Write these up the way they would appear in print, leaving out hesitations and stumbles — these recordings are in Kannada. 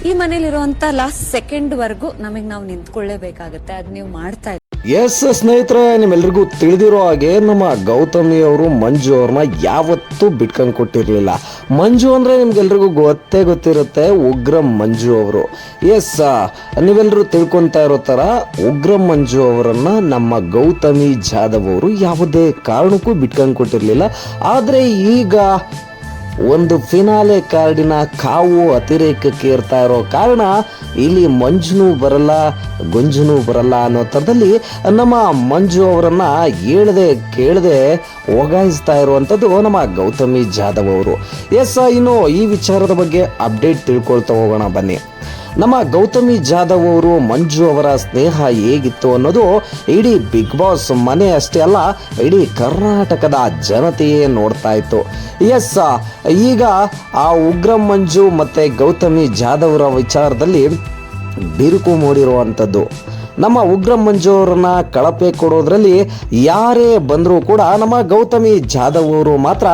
ಈ ಮನೇಲಿರುವಂತ ಲಾಸ್ಟ್ ಸೆಕೆಂಡ್ ವರ್ಗೂ ನಮಗೆ ನಾವು ನಿಂತ್ಕೊಳ್ಳೇಬೇಕಾಗತ್ತೆ. ಅದ್ ನೀವು ಮಾಡ್ತಾ ಇದ್ದೀವಿ. ಎಸ್ ಸ್ನೇಹಿತರೆ, ನಿಮ್ಮೆಲ್ರಿಗೂ ತಿಳಿದಿರೋ ಹಾಗೆ ನಮ್ಮ ಗೌತಮಿ ಅವರು ಮಂಜು ಅವ್ರನ್ನ ಯಾವತ್ತೂ ಬಿಟ್ಕೊಂಡು ಕೊಟ್ಟಿರ್ಲಿಲ್ಲ. ಮಂಜು ಅಂದ್ರೆ ನಿಮ್ಗೆಲ್ರಿಗೂ ಗೊತ್ತಿರುತ್ತೆ, ಉಗ್ರಂ ಮಂಜು ಅವರು. ಎಸ್, ನೀವೆಲ್ಲರೂ ತಿಳ್ಕೊಂತಾ ಇರೋ ತರ ಉಗ್ರಂ ಮಂಜು ಅವರನ್ನ ನಮ್ಮ ಗೌತಮಿ ಜಾಧವ್ ಅವರು ಯಾವುದೇ ಕಾರಣಕ್ಕೂ ಬಿಟ್ಕೊಂಡು ಕೊಟ್ಟಿರ್ಲಿಲ್ಲ. ಆದ್ರೆ ಈಗ ಒಂದು ಫಿನಾಲೆ ಕಾರ್ಡಿನ ಕಾವು ಅತಿರೇಕಕ್ಕೆ ಇರ್ತಾ ಇರೋ ಕಾರಣ ಇಲ್ಲಿ ಮಂಜುನೂ ಬರಲ್ಲ ಗುಂಜುನೂ ಬರಲ್ಲ ಅನ್ನೋ ಥರದಲ್ಲಿ ನಮ್ಮ ಮಂಜು ಅವರನ್ನ ಹೇಳ್ದೆ ಕೇಳದೆ ಒಗಾಯಿಸ್ತಾ ಇರುವಂಥದ್ದು ನಮ್ಮ ಗೌತಮಿ ಜಾಧವ್ ಅವರು. ಎಸ್, ಇನ್ನು ಈ ವಿಚಾರದ ಬಗ್ಗೆ ಅಪ್ಡೇಟ್ ತಿಳ್ಕೊಳ್ತಾ ಹೋಗೋಣ ಬನ್ನಿ. ನಮ್ಮ ಗೌತಮಿ ಜಾಧವ್ ಅವರು ಮಂಜು ಅವರ ಸ್ನೇಹ ಹೇಗಿತ್ತು ಅನ್ನೋದು ಇಡೀ ಬಿಗ್ ಬಾಸ್ ಮನೆ ಅಷ್ಟೇ ಅಲ್ಲ, ಇಡೀ ಕರ್ನಾಟಕದ ಜನತೆಯೇ ನೋಡ್ತಾ ಇತ್ತು. ಎಸ್, ಈಗ ಆ ಉಗ್ರಂ ಮಂಜು ಮತ್ತೆ ಗೌತಮಿ ಜಾಧವ್ರ ವಿಚಾರದಲ್ಲಿ ಬಿರುಕು ಮೂಡಿರುವಂಥದ್ದು. ನಮ್ಮ ಉಗ್ರಂ ಮಂಜು ಅವರನ್ನ ಕಳಪೆ ಕೊಡೋದ್ರಲ್ಲಿ ಯಾರೇ ಬಂದರೂ ಕೂಡ ನಮ್ಮ ಗೌತಮಿ ಜಾಧವ್ ಅವರು ಮಾತ್ರ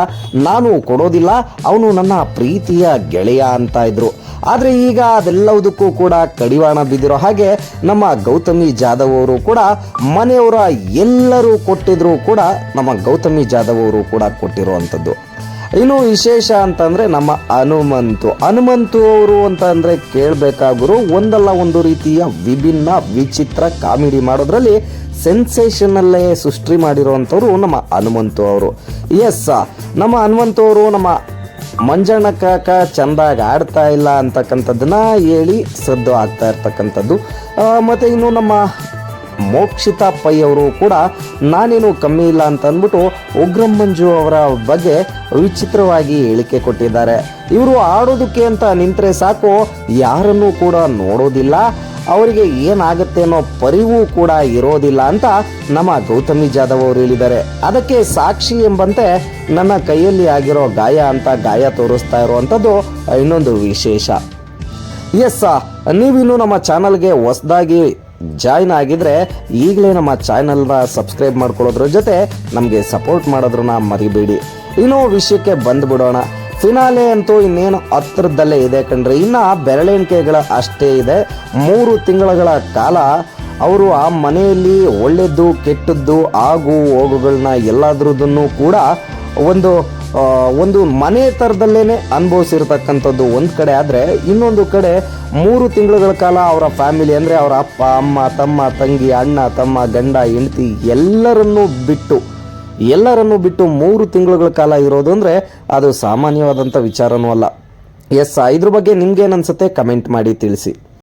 ನಾನು ಕೊಡೋದಿಲ್ಲ, ಅವನು ನನ್ನ ಪ್ರೀತಿಯ ಗೆಳೆಯ ಅಂತ ಇದ್ರು. ಆದರೆ ಈಗ ಅದೆಲ್ಲದಕ್ಕೂ ಕೂಡ ಕಡಿವಾಣ ಬಿದ್ದಿರೋ ಹಾಗೆ ನಮ್ಮ ಗೌತಮಿ ಜಾಧವ್ ಅವರು ಕೂಡ ಮನೆಯವರ ಎಲ್ಲರೂ ಕೊಟ್ಟಿದ್ರು ಕೂಡ ನಮ್ಮ ಗೌತಮಿ ಜಾಧವ್ ಅವರು ಕೂಡ ಕೊಟ್ಟಿರುವಂಥದ್ದು. ಇನ್ನು ವಿಶೇಷ ಅಂತಂದರೆ ನಮ್ಮ ಹನುಮಂತು ಅವರು ಅಂತ ಅಂದರೆ ಕೇಳಬೇಕಾದ್ರು ಒಂದಲ್ಲ ಒಂದು ರೀತಿಯ ವಿಭಿನ್ನ ವಿಚಿತ್ರ ಕಾಮಿಡಿ ಮಾಡೋದ್ರಲ್ಲಿ ಸೆನ್ಸೇಷನಲ್ಲೇ ಸೃಷ್ಟಿ ಮಾಡಿರುವಂಥವ್ರು ನಮ್ಮ ಹನುಮಂತು ಅವರು. ಎಸ್, ನಮ್ಮ ಹನುಮಂತು ಅವರು ನಮ್ಮ ಮಂಜಣ್ಣ ಕಾಕ ಚೆಂದಾಗಿ ಆಡ್ತಾ ಇಲ್ಲ ಅಂತಕ್ಕಂಥದ್ದನ್ನ ಹೇಳಿ ಸದ್ದು ಆಗ್ತಾ ಇರ್ತಕ್ಕಂಥದ್ದು. ಮತ್ತು ಇನ್ನು ನಮ್ಮ ಮೋಕ್ಷಿತಾ ಪೈ ಅವರು ಕೂಡ ನಾನೇನು ಕಮ್ಮಿ ಇಲ್ಲ ಅಂತ ಅಂದ್ಬಿಟ್ಟು ಉಗ್ರಂ ಮಂಜು ಅವರ ಬಗ್ಗೆ ವಿಚಿತ್ರವಾಗಿ ಹೇಳಿಕೆ ಕೊಟ್ಟಿದ್ದಾರೆ. ಇವರು ಆಡೋದಕ್ಕೆ ಅಂತ ನಿಂತರೆ ಸಾಕು, ಯಾರನ್ನೂ ಕೂಡ ನೋಡೋದಿಲ್ಲ, ಅವರಿಗೆ ಏನಾಗುತ್ತೆ ಅನ್ನೋ ಪರಿವು ಕೂಡ ಇರೋದಿಲ್ಲ ಅಂತ ನಮ್ಮ ಗೌತಮಿ ಜಾಧವ್ ಅವರು ಹೇಳಿದ್ದಾರೆ. ಅದಕ್ಕೆ ಸಾಕ್ಷಿ ಎಂಬಂತೆ ನನ್ನ ಕೈಯಲ್ಲಿ ಆಗಿರೋ ಗಾಯ ಅಂತ ಗಾಯ ತೋರಿಸ್ತಾ ಇರುವಂಥದ್ದು ಇನ್ನೊಂದು ವಿಶೇಷ. ಎಸ್, ನೀವಿನ್ನು ನಮ್ಮ ಚಾನಲ್ಗೆ ಹೊಸದಾಗಿ ಜಾಯ್ನ್ ಆಗಿದ್ರೆ ಈಗಲೇ ನಮ್ಮ ಚಾನಲ್ನ ಸಬ್ಸ್ಕ್ರೈಬ್ ಮಾಡ್ಕೊಳ್ಳೋದ್ರ ಜೊತೆ ನಮಗೆ ಸಪೋರ್ಟ್ ಮಾಡೋದ್ರನ್ನ ಮರಿಬೇಡಿ. ಇನ್ನೂ ವಿಷಯಕ್ಕೆ ಬಂದ್ಬಿಡೋಣ. ಫಿನಾಲೆ ಅಂತೂ ಇನ್ನೇನು ಹತ್ರದಲ್ಲೇ ಇದೆ ಕಣ್ರಿ, ಇನ್ನು ಬೆರಳೆಣಿಕೆಗಳ ಅಷ್ಟೇ ಇದೆ. 3 ತಿಂಗಳ ಕಾಲ ಅವರು ಆ ಮನೆಯಲ್ಲಿ ಒಳ್ಳೆದ್ದು ಕೆಟ್ಟದ್ದು ಆಗು ಹೋಗುಗಳನ್ನ ಎಲ್ಲದ್ರದನ್ನು ಕೂಡ ಒಂದು ಮನೆ ಥರದಲ್ಲೇ ಅನುಭವಿಸಿರ್ತಕ್ಕಂಥದ್ದು ಒಂದು ಕಡೆ. ಆದರೆ ಇನ್ನೊಂದು ಕಡೆ 3 ತಿಂಗಳ ಕಾಲ ಅವರ ಫ್ಯಾಮಿಲಿ ಅಂದರೆ ಅವರ ಅಪ್ಪ ಅಮ್ಮ ತಮ್ಮ ತಂಗಿ ಅಣ್ಣ ತಮ್ಮ ಗಂಡ ಹೆಂಡತಿ ಎಲ್ಲರನ್ನೂ ಬಿಟ್ಟು 3 ತಿಂಗಳ ಕಾಲ ಇರೋದು ಅಂದರೆ ಅದು ಸಾಮಾನ್ಯವಾದಂಥ ವಿಚಾರನೂ ಅಲ್ಲ. ಎಸ್, ಇದ್ರ ಬಗ್ಗೆ ನಿಮ್ಗೇನು ಅನ್ಸುತ್ತೆ ಕಮೆಂಟ್ ಮಾಡಿ ತಿಳಿಸಿ.